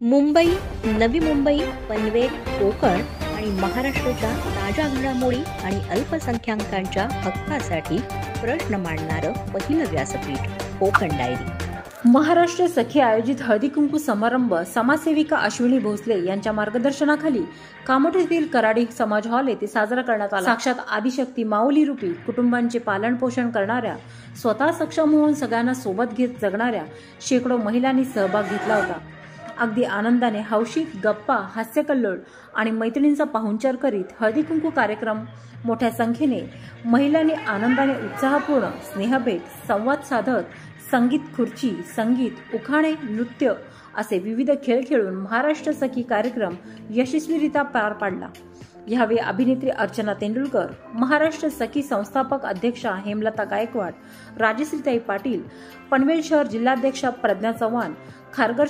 मुंबई, नवी मुंबई, पनवेल, कोकण आणि महाराष्ट्राच्या ताज्या घडामोडी आणि अल्पसंख्याकांच्या हक्कासाठी प्रश्न मांडणारं पहिलं व्यासपीठ कोकण डायरी. महाराष्ट्र सखी आयोजित हळदी कुंकू समारंभ समाजसेविका अश्विनी भोसले यांच्या मार्गदर्शनाखाली कामोठीतील कराडी समाज हॉल येथे साजरा करण्यात आला. साक्षात आदिशक्ती माऊली रूपी कुटुंबांचे पालन पोषण करणाऱ्या, स्वतः सक्षम होऊन सगळ्यांना सोबत घेत जगणाऱ्या शेकडो महिलांनी सहभाग घेतला होता. अगदी आनंदाने हौशीत गप्पा, हास्यकल्लोळ आणि मैत्रिणींचा पाहुणचार करीत हळदी कुंकू कार्यक्रम मोठ्या संख्येने महिलांनी आनंदाने, उत्साहपूर्ण, स्नेहभेट, संवाद साधत संगीत खुर्ची, संगीत, उखाणे, नृत्य असे विविध खेळ खेळून महाराष्ट्र सखी कार्यक्रम यशस्वीरित्या पार पाडला. यावेळी अभिनेत्री अर्चना तेंडुलकर, महाराष्ट्र सखी संस्थापक अध्यक्षा हेमलता गायकवाड, राजश्रीताई पाटील, पनवेल शहर जिल्हाध्यक्षा प्रज्ञा चव्हाण, खारघर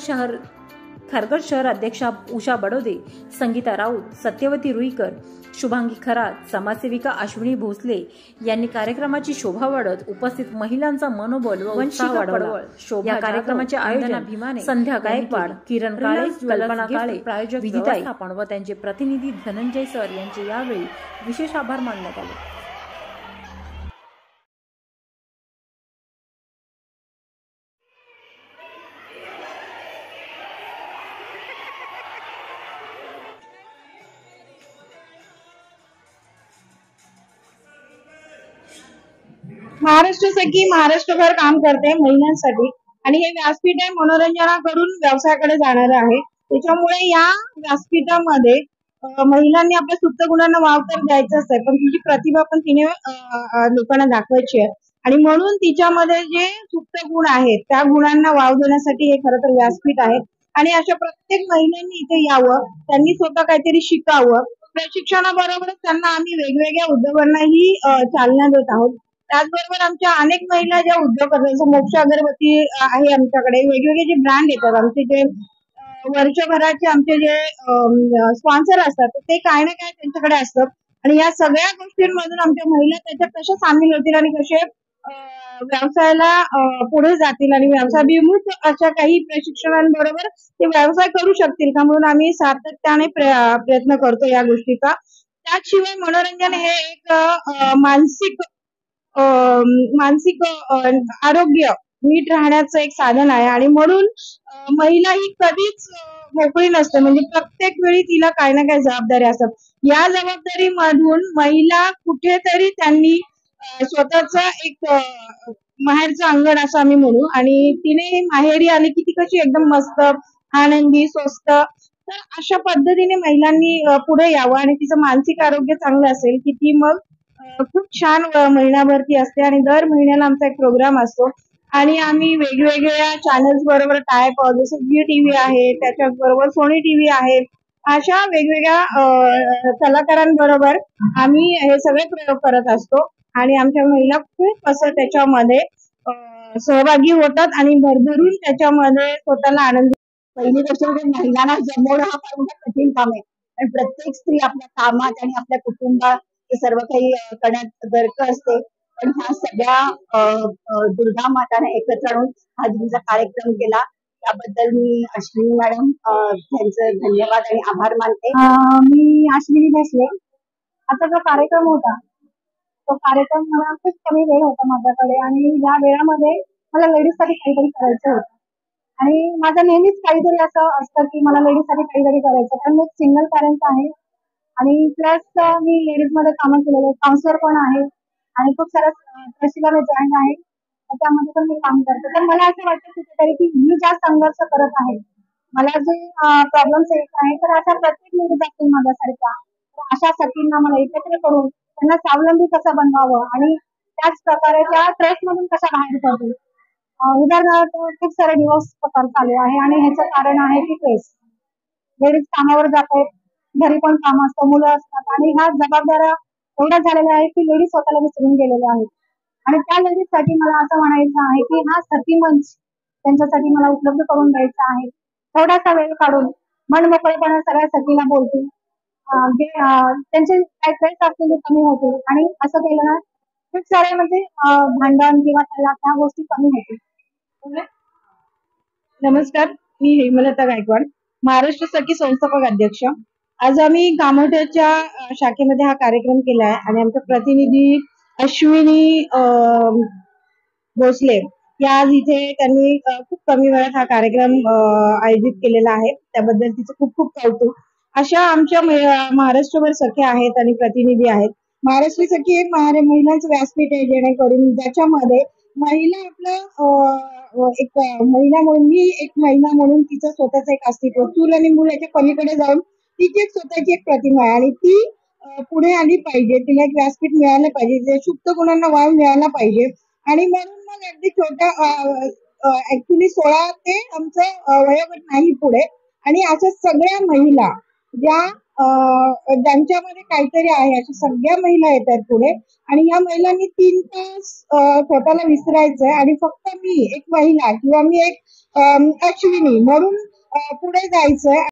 शहर अध्यक्षा उषा बडोदे, संगीता राऊत, सत्यवती रुईकर, शुभांगी खरात, समाजसेविका अश्विनी भोसले यांनी कार्यक्रमाची शोभा वाढत उपस्थित महिलांचा मनोबल व उत्साह वाढवला. या कार्यक्रमाचे आयोजन संध्या गायकवाड, किरण काळे, कल्पना काळे, प्रायोजक विधिताई स्थापन व त्यांचे प्रतिनिधी धनंजय सर यांचे यावेळी विशेष आभार मानण्यात आले. महाराष्ट्र सखी महाराष्ट्रभर काम करते महिलांसाठी आणि हे व्यासपीठ आहे मनोरंजनाकडून व्यवसायाकडे जाणारं आहे. त्याच्यामुळे या व्यासपीठामध्ये महिलांनी आपल्या सुप्त गुणांना वाव तर द्यायचं असतं, पण तिची प्रतिभा पण तिने लोकांना दाखवायची आहे आणि म्हणून तिच्यामध्ये जे सुप्त गुण आहेत त्या गुणांना वाव देण्यासाठी हे खरं तर व्यासपीठ आहे. आणि अशा प्रत्येक महिलांनी इथे यावं, त्यांनी स्वतः काहीतरी शिकावं. प्रशिक्षणाबरोबरच त्यांना आम्ही वेगवेगळ्या उद्योगांनाही चालना देत आहोत. त्याचबरोबर आमच्या अनेक महिला ज्या उद्योग करतात, जसं मोक्ष अगरबत्ती आहे आमच्याकडे, वेगवेगळे जे ब्रँड येतात, आमचे जे वर्षभराचे आमचे जे स्पॉन्सर असतात ते काय ना काय त्यांच्याकडे असतं आणि या सगळ्या गोष्टींमधून आमच्या महिला त्याच्यात कशा सामील होतील आणि कसे व्यवसायाला पुढे जातील आणि व्यवसायाभिमुख अशा काही प्रशिक्षणांबरोबर ते व्यवसाय करू शकतील का, म्हणून आम्ही सातत्याने प्रयत्न करतो या गोष्टीचा. त्याशिवाय मनोरंजन हे एक मानसिक आरोग्य नीट राहण्याचं एक साधन आहे आणि म्हणून महिला ही कधीच मोकळी नसते. म्हणजे प्रत्येक वेळी तिला काही ना काही जबाबदारी असतात. या जबाबदारीमधून महिला कुठेतरी त्यांनी स्वतःच एक माहेरचं अंगण असं आम्ही म्हणू आणि तिने माहेरी आली की ती कशी एकदम मस्त, आनंदी, स्वस्त, तर अशा पद्धतीने महिलांनी पुढे यावं आणि तिचं मानसिक आरोग्य चांगलं असेल की ती मग खूप छान महिन्याभरती असते. आणि दर महिन्याला आमचा एक प्रोग्राम असतो आणि आम्ही वेगवेगळ्या चॅनल्स बरोबर टायप, जसं जिओ टीव्ही आहे, त्याच्याबरोबर सोनी टीव्ही आहे, अशा वेगवेगळ्या कलाकारांबरोबर आम्ही हे सगळे प्रयोग करत असतो आणि आमच्या महिला खूप असं त्याच्यामध्ये सहभागी होतात आणि भरभरून त्याच्यामध्ये स्वतःला आनंद. पहिली गोष्ट म्हणजे महिलांना जमवणं हा फार मोठं कठीण काम आहे आणि प्रत्येक स्त्री आपल्या कामात आणि आपल्या कुटुंबात हे सर्व काही करण्यात गर्क असते. पण ह्या सगळ्या दुर्गा माताने एकत्र आणून हा तुमचा कार्यक्रम केला त्याबद्दल मी अश्विनी मॅडम त्यांचं धन्यवाद आणि आभार मानते. मी अश्विनी भोसले. आता जो कार्यक्रम होता तो कार्यक्रम मला खूप कमी वेळ होता माझ्याकडे आणि या वेळामध्ये मला लेडीजसाठी काहीतरी करायचं होतं आणि माझं नेहमीच काहीतरी असं असतं की मला लेडीजसाठी काहीतरी करायचं, कारण मी सिंगल पॅरेंट आहे आणि प्लस मी लेडीज मध्ये कामं केलेले, काउन्सिलर पण आहे आणि खूप साऱ्या ट्रस्टीला मी जॉईन आहे, त्यामध्ये पण मी काम करते. तर मला असं वाटतं कुठेतरी की मी ज्या संघर्ष करत आहे, मला जे प्रॉब्लेम्स येत आहे, तर अशा प्रत्येक लेडीज असतील माझ्यासारख्या, तर अशा सखींना मला एकत्र करून त्यांना स्वावलंबी कसं बनवावं आणि त्याच प्रकारे त्या ट्रस्ट मधून कशा बाहेर पडतील. उदाहरणार्थ खूप सारे डिवोर्स प्रकार चालू आहे आणि ह्याचं कारण आहे की ट्रेस. लेडीज कामावर जात आहेत, घरी पण काम असतं, मुलं असतात आणि ह्या जबाबदाऱ्या एवढ्या झालेल्या आहेत की लेडीज स्वतःला विसरून गेलेल्या आहेत. आणि त्या लेडीजसाठी मला असं म्हणायचं आहे की हा सखी मंच त्यांच्यासाठी मला उपलब्ध करून द्यायचा आहे. थोडासा वेळ काढून मन मोकळेपणे सगळ्या सखीला बोलतील, त्यांचे काय ट्रेस असतील ते कमी होतील आणि असं केलं ना खूप सारे म्हणजे भांडण किंवा तलाक ह्या गोष्टी कमी होतील. नमस्कार, मी हेमलता गायकवाड. महाराष्ट्र सखी संस्थापक अध्यक्ष. आज आम्ही कामोठ्याच्या शाखेमध्ये हा कार्यक्रम केला आहे आणि आमचे प्रतिनिधी अश्विनी भोसले या आज इथे त्यांनी खूप कमी वेळात हा कार्यक्रम आयोजित केलेला आहे. त्याबद्दल तिचं खूप खूप कौतुक. अशा आमच्या महाराष्ट्रभर सख्या आहेत आणि प्रतिनिधी आहेत. महाराष्ट्र सखी एक महिलांचं व्यासपीठ आहे, जेणेकरून ज्याच्यामध्ये महिला आपलं एक महिला म्हणून, मी एक महिला म्हणून तिचं स्वतःच एक अस्तित्व, चूल आणि मूल याच्या पलीकडे जाऊन तिची एक स्वतःची एक प्रतिमा आहे आणि ती पुढे आली पाहिजे. तिला एक व्यासपीठ मिळालं पाहिजे, जे सुप्त गुणांना वाव मिळाला पाहिजे. आणि म्हणून मग अगदी छोट्या ऍक्च्युली 16 ते आमचं वयोगट नाही पुढे, आणि अशा सगळ्या महिला ज्या ज्यांच्यामध्ये काहीतरी आहे, अशा सगळ्या महिला येतात पुढे. आणि या महिलांनी 3 तास स्वतःला विसरायचंय आणि फक्त मी एक महिला किंवा मी एक अश्विनी म्हणून पुढे जायचंय.